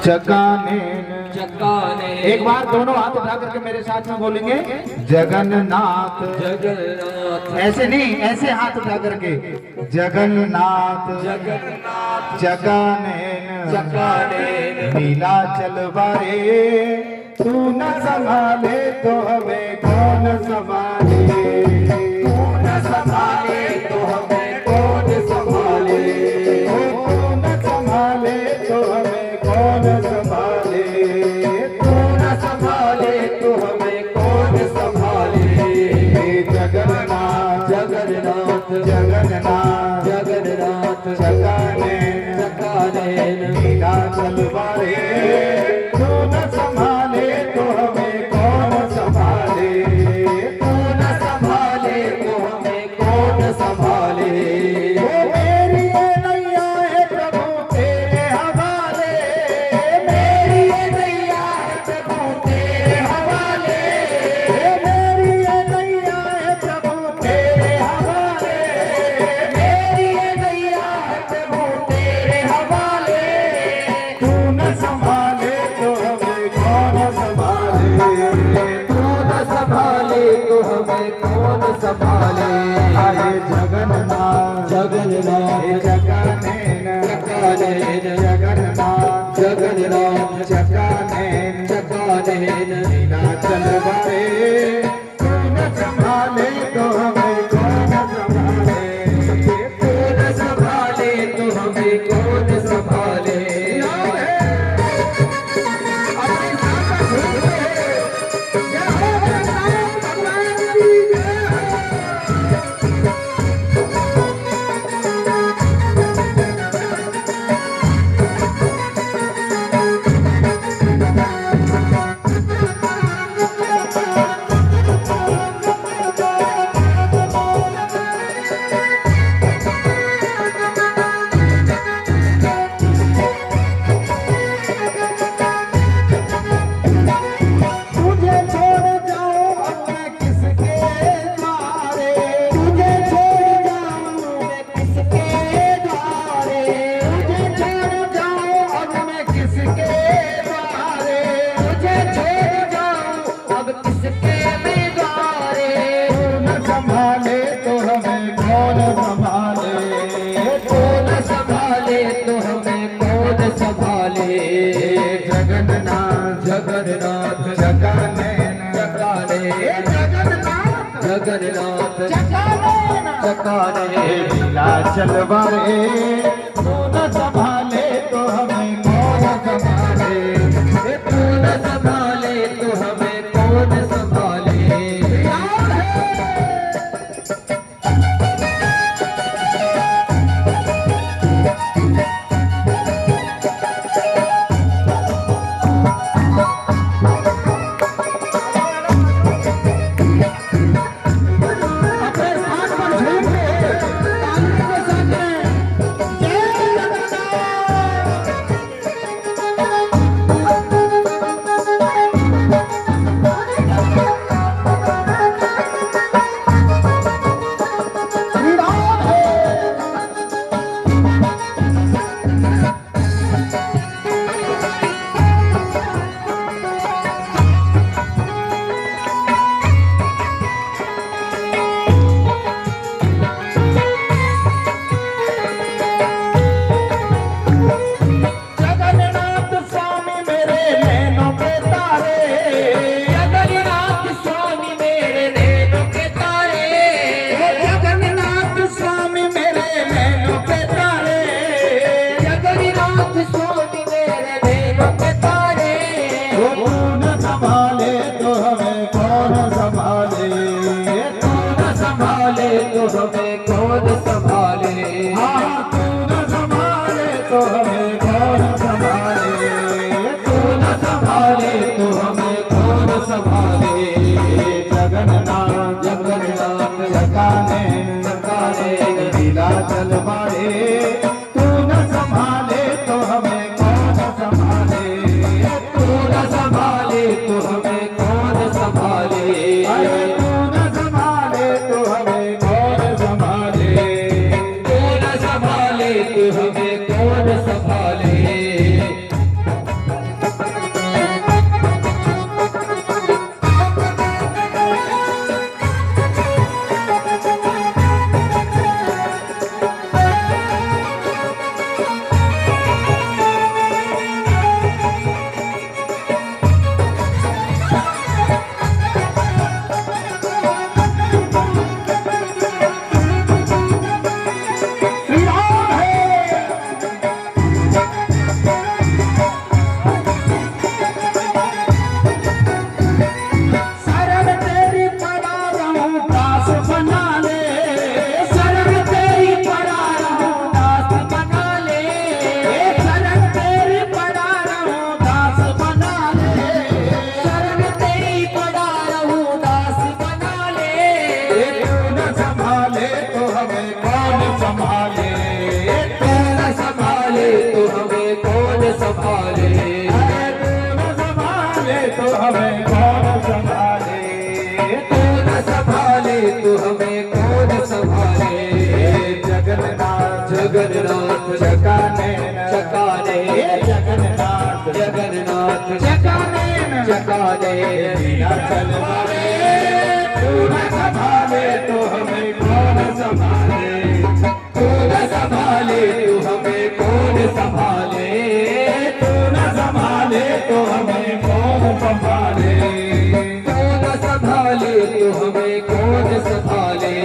चकानेन। एक बार दोनों हाथ उठा करके मेरे साथ में बोलेंगे जगन्नाथ। जगन्नाथ। ऐसे नहीं, ऐसे हाथ उठा करके जगन्नाथ चकानेन। नीलाचल वारे तू न संभाले तो हमें कौन संभाले। तू न संभाले तो हमें कौन संभाले। तू न संभाले तो हमें कौन संभाले। तू न संभाले तो हमें कौन संभाले। जगन्नाथ जगन्नाथ जगन्नाथ जगन्नाथ चकानेन नीलाचल वारे तू न संभाले तो हमें कौन संभाले। तू न संभाले तो हमें कौन संभाले। मेरी ये नैया है प्रभु तेरे हवाले। मेरी ये नैया है प्रभु तेरे हवाले। मेरी ये नैया है प्रभु तेरे हवाले। मेरी ये नैया है प्रभु तेरे हवाले। तू न संभाले तो हमें कौन संभाले। तू न संभाले तो हमें कौन संभाले। अरे जगन्नाथ जगन्नाथ चकानेन जगन्नाथ जगन्नाथ चकानेन नीलाचल वारे तू न संभाले तो हमें कौन संभाले। तू न संभाले तो हमें कौन संभाले। तुझे छोड़ जाऊं अब मैं किसके द्वारे। तुझे छोड़ जाऊं मैं किसके द्वारे। तुझे छोड़ जाऊं अब मैं किसके द्वारे। तुझे छोड़ जाऊं अब किसके मैं द्वारे। तू न संभाले तो हमें कौन संभाले। तू न संभाले तो हमें कौन संभाले। जगन्नाथ जगन्नाथ चकानेन जगन्नाथ जगन्नाथ चकानेन नीलाचल वारे तू न संभाले तो हमें कौन संभाले। तू न संभाले तो हमें कौन संभाले। अपने साथ पर झूम के तालियों के साथ में जय जगन्नाथ चका दे नीलाचल मारे, तू न संभाले तो हमें कौन संभाले, तू न संभाले तो हमें कौन संभाले, तू न संभाले तो हमें कौन संभाले, तू न संभाले तो हमें कौन संभाले।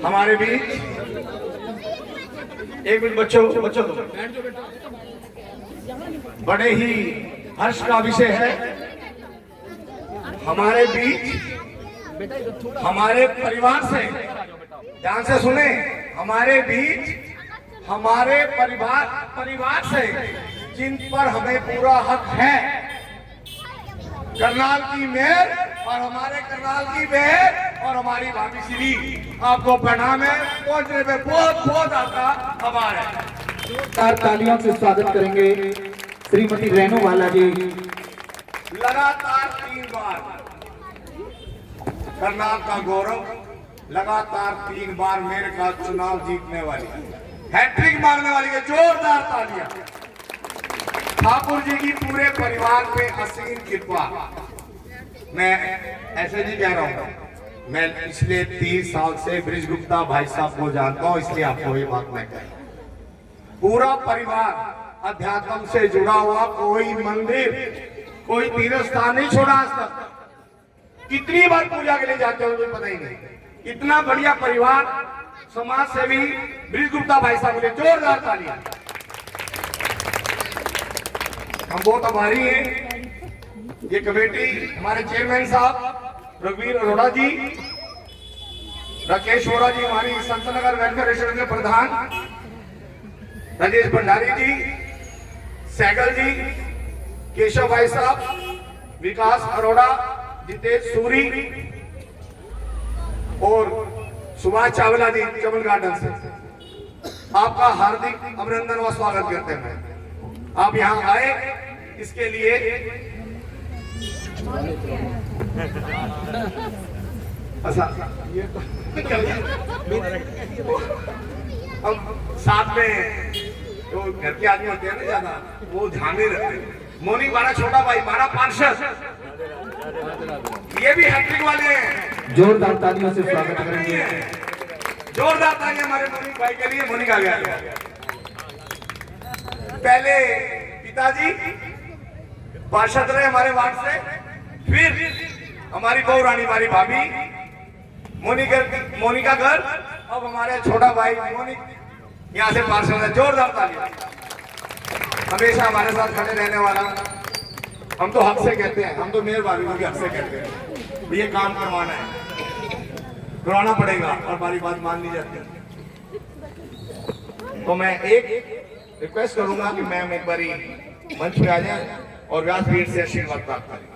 हमारे बीच एक मिनट बच्चों बड़े ही हर्ष का विषय है। हमारे बीच हमारे परिवार से, ध्यान से सुने, हमारे बीच हमारे परिवार से जिन पर हमें पूरा हक है, करनाल की मेयर और हमारे करनाल की बहन और हमारी भाभी श्री, आपको प्रणाम है। पहुंचने में बहुत बहुत आपका आभार है। चार तालियों से स्वागत करेंगे श्रीमती रेणु वाला जी। लगातार 3 बार करनाल का गौरव, लगातार 3 बार मेयर का चुनाव जीतने वाली, हैट्रिक मारने वाली है, जोरदार तालियां। ठाकुर जी की पूरे परिवार पे असीम कृपा। मैं ऐसे नहीं कह रहा हूँ, मैं पिछले 30 साल से ब्रिज गुप्ता भाई साहब को जानता हूँ, इसलिए आपको ये बात मैं कह, पूरा परिवार अध्यात्म से जुड़ा हुआ, कोई मंदिर कोई तीर्थ स्थान नहीं छोड़ा आज तक। कितनी बार पूजा के लिए जाते हो मुझे पता ही नहीं। इतना बढ़िया परिवार, समाज सेवी ब्रिज गुप्ता भाई साहब के लिए जोरदार तालियां। हम बहुत आभारी हैं। ये कमेटी हमारे चेयरमैन साहब रघुवीर अरोड़ा जी, राकेश वोरा जी, हमारी संतनगर वेलफेयर रेस्टोरेंट के प्रधान राजेश भंडारी जी, सैगल जी, केशव भाई साहब, विकास अरोड़ा, जितेश सूरी और सुभाष चावला जी चमन गार्डन से आपका हार्दिक अभिनंदन व स्वागत करते हैं। आप यहाँ आए इसके लिए ये तो अब साथ में तो घर के आदमी होते हैं ना ज्यादा, वो ध्यान नहीं रखते। मोनी बारा छोटा भाई, बारा पार्षद, ये भी हैट्रिक वाले हैं। जोरदार तालियों से स्वागत करेंगे। जोरदार तालियां हमारे मोनी भाई के लिए। मोनी का गया पहले पिताजी पार्षद रहे हमारे वार्ड से, फिर हमारी बहू रानी, हमारी भाभी मोनिका गर्ग, अब हमारे छोटा भाई मोनिक यहाँ से पार्षद है। जोरदार तालियां। हमेशा हमारे साथ खड़े रहने वाला, हम तो हक से कहते हैं, हम तो मेयर भाभी को भी हक से कहते हैं, ये काम करवाना है, करवाना पड़ेगा और हमारी बात मान ली जाती है। तो मैं एक रिक्वेस्ट करूंगा कि मैम एक बारी मंच पे आ जाए और व्यासपीठ से आशीर्वाद प्राप्त करें।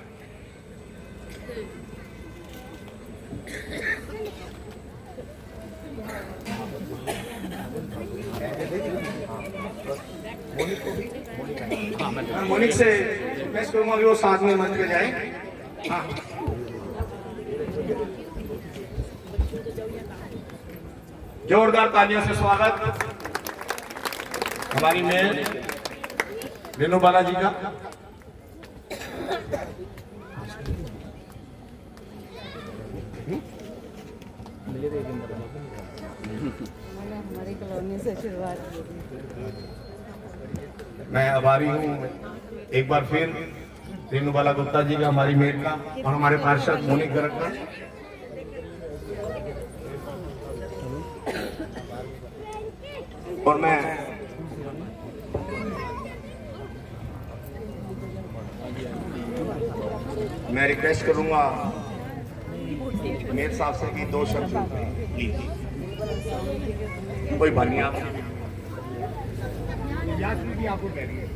मोनिक से रिक्वेस्ट करूंगा कि वो साथ में मंच पे जाए। हाँ। जोरदार तालियों से स्वागत हमारी मेयर रेणु बालाजी का। हमारी कॉलोनी से शुरुआत की। मैं आभारी हूँ एक बार फिर रेणु बाला गुप्ता जी का, हमारी मेयर का, और हमारे पार्षद मोनिक गर्ग का। और मैं रिक्वेस्ट करूंगा मेयर साहब से कि 2 शब्द लीजिए। कोई बात नहीं, आप आपको कह रही है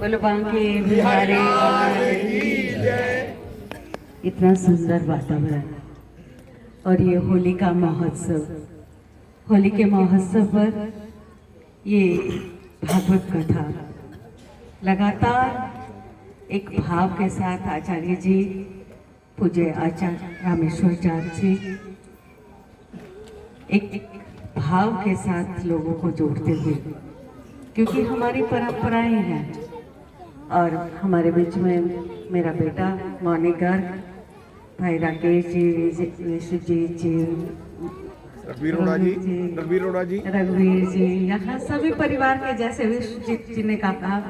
बोलो बांके बिहारी। इतना सुंदर वातावरण और ये होली का महोत्सव, होली के महोत्सव पर ये भागवत कथा लगातार एक भाव के साथ आचार्य जी, पूज्य आचार्य रामेश्वराचार्य जी एक भाव के साथ लोगों को जोड़ते हुए, क्योंकि हमारी परंपराएं हैं। और हमारे बीच में मेरा बेटा मोनिक गर्ग, भाई राकेश जी, विश्वजीत जी, रघुवीर जी, यहाँ सभी परिवार के, जैसे विश्वजीत जी ने कहा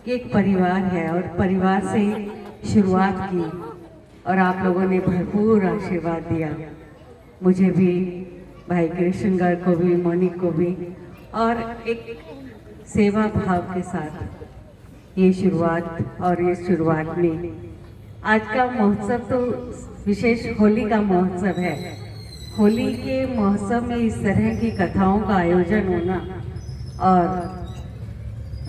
कि एक परिवार है और परिवार से शुरुआत की और आप लोगों ने भरपूर आशीर्वाद दिया मुझे भी, भाई कृष्ण गर्ग को भी, मोनिक को भी, और एक सेवा भाव के साथ ये शुरुआत। और ये शुरुआत में आज का महोत्सव तो विशेष होली का महोत्सव है। होली के महोत्सव में इस तरह की कथाओं का आयोजन होना और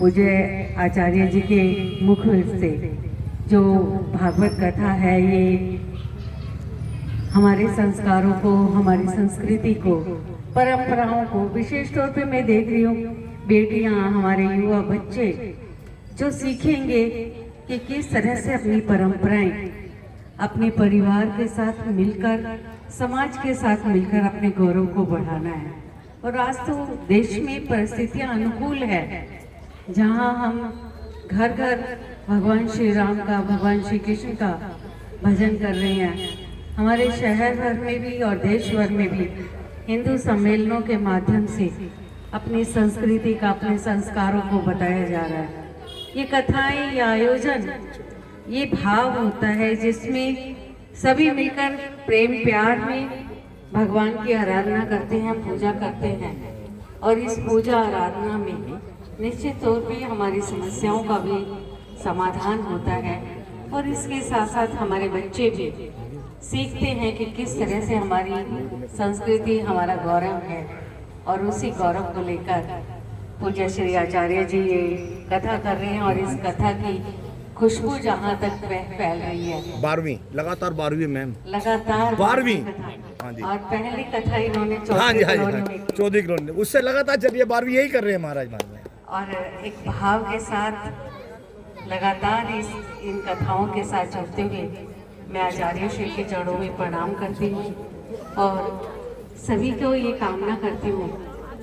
मुझे आचार्य जी के मुख से जो भागवत कथा है, ये हमारे संस्कारों को, हमारी संस्कृति को, परंपराओं को, विशेष तौर पे मैं देख रही हूँ बेटियाँ, हमारे युवा बच्चे जो सीखेंगे कि किस तरह से अपनी परंपराएं अपने परिवार के साथ मिलकर, समाज के साथ मिलकर अपने गौरव को बढ़ाना है। और आज तो देश में परिस्थितियां अनुकूल है, जहां हम घर घर भगवान श्री राम का, भगवान श्री कृष्ण का भजन कर रहे हैं। हमारे शहर भर में भी और देश भर में भी हिंदू सम्मेलनों के माध्यम से अपनी संस्कृति का, अपने संस्कारों को बताया जा रहा है। ये कथाएं, ये आयोजन, ये भाव होता है जिसमें सभी मिलकर प्रेम प्यार में भगवान की आराधना करते हैं, पूजा करते हैं। और इस पूजा आराधना में निश्चित तौर पे हमारी समस्याओं का भी समाधान होता है। और इसके साथ साथ हमारे बच्चे भी सीखते हैं कि किस तरह से हमारी संस्कृति हमारा गौरव है। और उसी गौरव को लेकर पूज्य श्री आचार्य जी ये कथा कर रहे हैं और इस कथा की खुशबू जहाँ तक फैल रही है। 12वीं लगातार 12वीं मैम, लगातार 12वीं। हाँ जी। और पहली कथा इन्होंने हाँ जी, चौधरी कॉलोनी, उससे लगातार चलिए 12वीं यही कर रहे हैं महाराज महाराज। और एक भाव के साथ लगातार इन कथाओं के साथ जुड़ते हुए मैं आचार्य श्री के चरणों में प्रणाम करती हूँ और सभी को ये कामना करती हूँ,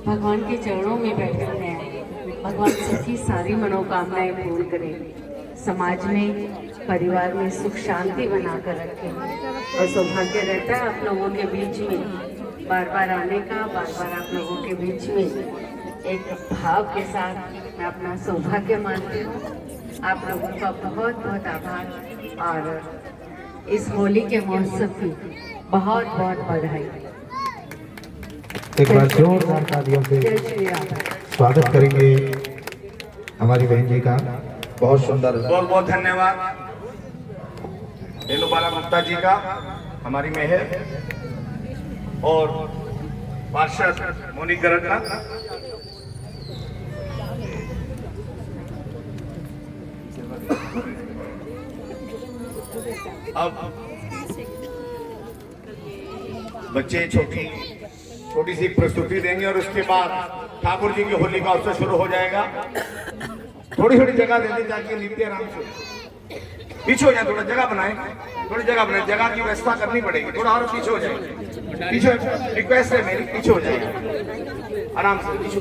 भगवान के चरणों में बैठे हुए हैं, भगवान सबकी सारी मनोकामनाएं पूर्ण करें, समाज में, परिवार में सुख शांति बनाकर रखें। और सौभाग्य रहता है आप लोगों के बीच में बार बार आने का, बार बार आप लोगों के बीच में एक भाव के साथ मैं अपना सौभाग्य मानती हूँ। आप लोगों का बहुत बहुत आभार और इस होली के महोत्सव की बहुत बहुत बधाई। एक बार जोरदार तालियों से जय श्री राम। स्वागत करेंगे हमारी बहन जी का। बहुत सुंदर। बहुत बहुत धन्यवाद रेणुबाला गुप्ता जी का, हमारी मेहर, और पार्षद मोनिक गर्ग का। अब बच्चे छोटी सी प्रस्तुति देंगे और उसके बाद ठाकुर जी की होली का उत्सव शुरू हो जाएगा। थोड़ी थोड़ी जगह दे दी ताकि नित्य आराम से पीछे हो जाए, थोड़ा जगह बनाए, थोड़ी जगह बनाए, जगह की व्यवस्था करनी पड़ेगी, थोड़ा और पीछे हो जाए, पीछे रिक्वेस्ट है मेरी, पीछे हो जाए आराम से, पीछे।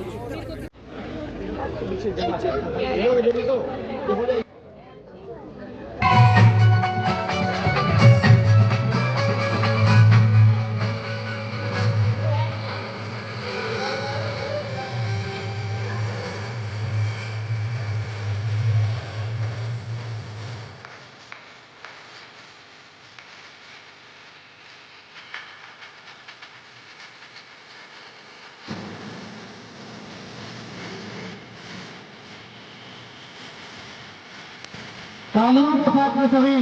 तालियों के साथ में सभी